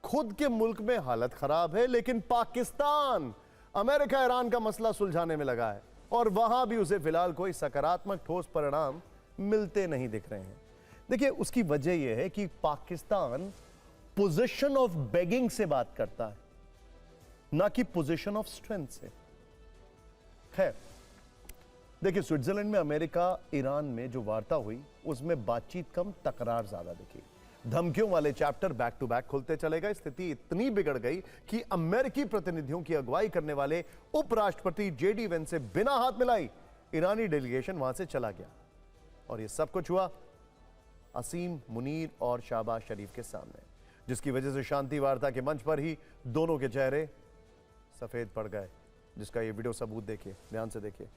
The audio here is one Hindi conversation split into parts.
खुद के मुल्क में हालत खराब है, लेकिन पाकिस्तान अमेरिका ईरान का मसला सुलझाने में लगा है और वहां भी उसे फिलहाल कोई सकारात्मक ठोस परिणाम मिलते नहीं दिख रहे हैं। देखिए, उसकी वजह यह है कि पाकिस्तान पोजीशन ऑफ बेगिंग से बात करता है, ना कि पोजीशन ऑफ स्ट्रेंथ से। खैर, देखिए, स्विट्जरलैंड में अमेरिका ईरान में जो वार्ता हुई उसमें बातचीत कम, तकरार ज्यादा दिखी। धमकियों वाले चैप्टर बैक टू बैक खुलते चले गए। स्थिति इतनी बिगड़ गई कि अमेरिकी प्रतिनिधियों की अगुवाई करने वाले उपराष्ट्रपति जेडी वेंस से बिना हाथ मिलाई ईरानी डेलीगेशन वहां से चला गया। और यह सब कुछ हुआ असीम मुनीर और शहबाज शरीफ के सामने, जिसकी वजह से शांति वार्ता के मंच पर ही दोनों के चेहरे सफेद पड़ गए, जिसका यह वीडियो सबूत देखिए, ध्यान से देखिए।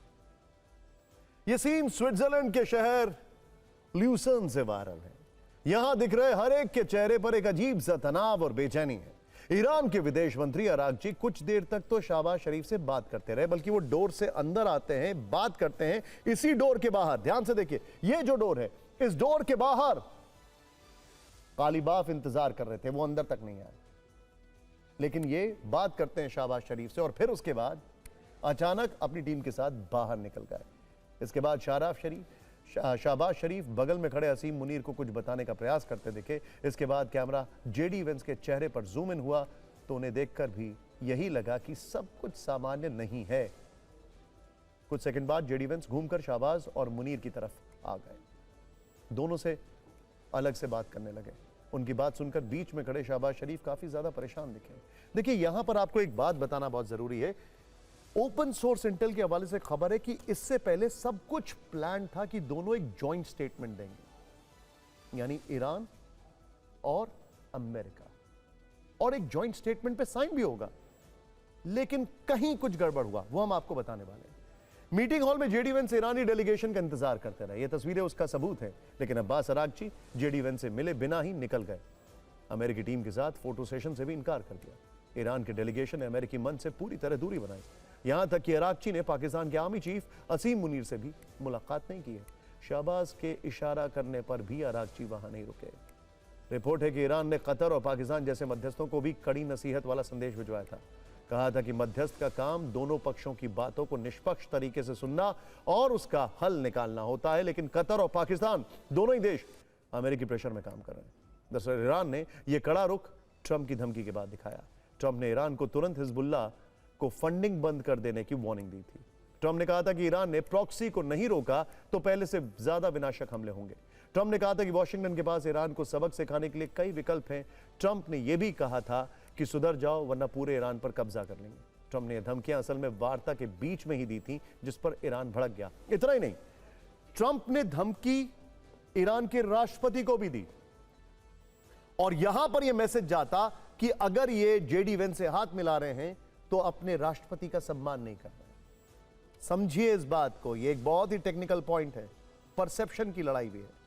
यह सीन स्विट्जरलैंड के शहर ल्यूसन से वायरल है। यहां दिख रहे हर एक के चेहरे पर एक अजीब सा तनाव और बेचैनी है। ईरान के विदेश मंत्री अरागची कुछ देर तक तो शहबाज शरीफ से बात करते रहे, बल्कि वो डोर से अंदर आते हैं, बात करते हैं। इसी डोर के बाहर, ध्यान से देखिए, ये जो डोर है, इस डोर के बाहर कालीबाफ इंतजार कर रहे थे, वो अंदर तक नहीं आए। लेकिन ये बात करते हैं शहबाज शरीफ से और फिर उसके बाद अचानक अपनी टीम के साथ बाहर निकल गए। इसके बाद शहबाज शरीफ बगल में खड़े असीम मुनीर को कुछ बताने का प्रयास करते दिखे। इसके बाद कैमरा जेडी वेंस के चेहरे पर जूम इन हुआ तो उन्हें देखकर भी यही लगा कि सब कुछ सामान्य नहीं है। कुछ सेकंड बाद जेडी वेंस घूमकर शहबाज और मुनीर की तरफ आ गए। दोनों से अलग से बात करने लगे। उनकी बात सुनकर बीच में खड़े शहबाज शरीफ काफी ज्यादा परेशान दिखे। देखिए, यहां पर आपको एक बात बताना बहुत जरूरी है। ओपन सोर्स इंटेल के हवाले से खबर है कि इससे पहले सब कुछ प्लान था कि दोनों एक जॉइंट स्टेटमेंट देंगे, यानी ईरान और अमेरिका, और एक जॉइंट स्टेटमेंट पे साइन भी होगा। लेकिन कहीं कुछ गड़बड़ हुआ, वो हम आपको बताने वाले हैं। मीटिंग हॉल में जेडी वेंस ईरानी डेलीगेशन का इंतजार करते रहे। ये तस्वीरें उसका सबूत है। लेकिन अब्बास अरागची जेडी वेंस से मिले बिना ही निकल गए। अमेरिकी टीम के साथ फोटो सेशन से भी इनकार कर दिया। ईरान के डेलीगेशन ने अमेरिकी मंच से पूरी तरह दूरी बनाई। यहां तक कि अरागची ने पाकिस्तान के आर्मी चीफ असीम मुनीर से भी मुलाकात नहीं की है। शहबाज के इशारा करने पर भी अरागची वहां नहीं रुके। रिपोर्ट है कि ईरान ने कतर और पाकिस्तान जैसे मध्यस्थों को भी कड़ी नसीहत वाला संदेश भिजवाया था। कहा था कि मध्यस्थ का काम दोनों पक्षों की बातों को निष्पक्ष तरीके से सुनना और उसका हल निकालना होता है। लेकिन कतर और पाकिस्तान दोनों ही देश अमेरिकी प्रेशर में काम कर रहे हैं। दरअसल ईरान ने यह कड़ा रुख ट्रंप की धमकी के बाद दिखाया। ट्रंप ने ईरान को तुरंत हिजबुल्लाह को फंडिंग बंद कर देने की वार्निंग दी थी। ट्रंप ने कहा था कि ईरान ने प्रॉक्सी को नहीं रोका तो पहले से ज्यादा विनाशक हमले होंगे। ट्रंप ने कहा था कि वॉशिंगटन के पास ईरान को सबक सिखाने के लिए कई विकल्प हैं। ट्रंप ने यह भी कहा था कि सुधर जाओ वरना पूरे ईरान पर कब्जा कर लेंगे। ट्रंप ने यह धमकियां असल में वार्ता के बीच में ही दी थी, जिस पर ईरान भड़क गया। इतना ही नहीं, ट्रंप ने धमकी ईरान के राष्ट्रपति को भी दी और यहां पर यह मैसेज जाता कि अगर ये जेडी वेंस से हाथ मिला रहे हैं तो अपने राष्ट्रपति का सम्मान नहीं कर रहे। समझिए इस बात को, यह एक बहुत ही टेक्निकल पॉइंट है, परसेप्शन की लड़ाई भी है।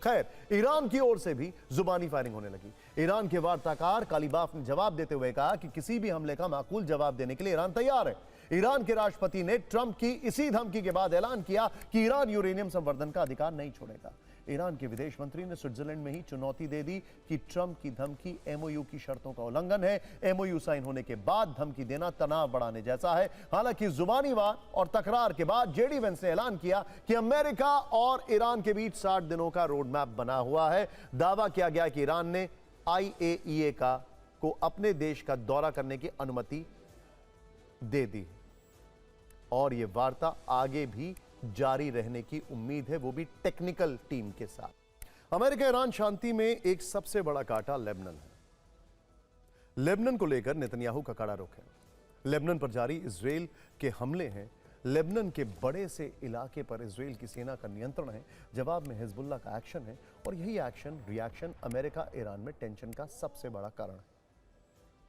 खैर, ईरान की ओर से भी जुबानी फायरिंग होने लगी। ईरान के वार्ताकार कालीबाफ ने जवाब देते हुए कहा कि किसी भी हमले का माकूल जवाब देने के लिए ईरान तैयार है। ईरान के राष्ट्रपति ने ट्रंप की इसी धमकी के बाद ऐलान किया कि ईरान यूरेनियम संवर्धन का अधिकार नहीं छोड़ेगा। ईरान के विदेश मंत्री ने स्विट्जरलैंड में ही चुनौती दे दी कि ट्रंप की धमकी एमओयू की शर्तों का उल्लंघन है। एमओयू साइन होने के बाद धमकी देना तनाव बढ़ाने जैसा है। हालांकि जुबानी वार और तकरार के बाद जेडी वेंस ने ऐलान किया कि अमेरिका और ईरान के बीच 60 दिनों का रोड मैप बना हुआ है। दावा किया गया कि ईरान ने आईएईए को अपने देश का दौरा करने की अनुमति दे दी और यह वार्ता आगे भी जारी रहने की उम्मीद है, वो भी टेक्निकल टीम के साथ। अमेरिका ईरान शांति में एक सबसे बड़ा कांटा लेबनान है। लेबनान को लेकर नेतन्याहू का कड़ा रुख है। लेबनान पर जारी इजराइल के हमले हैं। लेबनान के बड़े से इलाके पर इजराइल की सेना का नियंत्रण है। जवाब में हिजबुल्लाह का एक्शन है और यही एक्शन रिएक्शन अमेरिका ईरान में टेंशन का सबसे बड़ा कारण है।